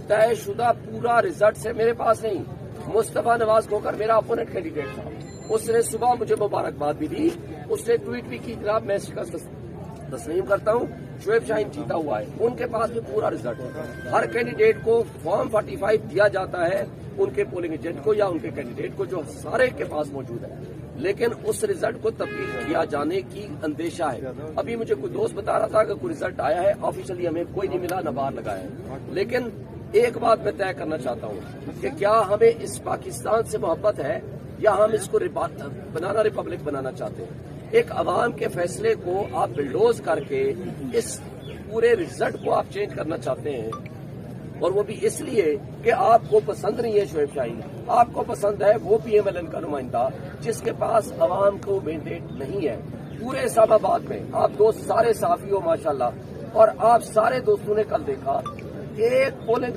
तय शुदा पूरा रिजल्ट से मेरे पास नहीं, मुस्तफा नवाज खोकर मेरा अपोनेंट कैंडिडेट था, उसने सुबह मुझे मुबारकबाद भी दी, उसने ट्वीट भी की जनाब मैं शिकस्त तस्लीम करता हूँ, शोएब शाहीन जीता हुआ है। उनके पास भी पूरा रिजल्ट है। हर कैंडिडेट को फॉर्म 45 दिया जाता है, उनके पोलिंग एजेंट को या उनके कैंडिडेट को, जो सारे के पास मौजूद है, लेकिन उस रिजल्ट को तब्दील किया जाने की अंदेशा है। अभी मुझे कोई दोस्त बता रहा था कि कोई रिजल्ट आया है, ऑफिशियली हमें कोई नहीं मिला, न बाहर लगाया है। लेकिन एक बात मैं तय करना चाहता हूँ कि क्या हमें इस पाकिस्तान से मोहब्बत है या हम इसको बनाना रिपब्लिक बनाना चाहते हैं। एक अवाम के फैसले को आप बिल्डोज करके इस पूरे रिजल्ट को आप चेंज करना चाहते हैं, और वो भी इसलिए कि आपको पसंद नहीं है शोएब शाहीन, आपको पसंद है वो PMLN का नुमाइंदा जिसके पास अवाम को मैंडेट नहीं है। पूरे इस्लामाबाद में आप दोस्त सारे साफी हो माशाल्लाह, और आप सारे दोस्तों ने कल देखा एक पोलिंग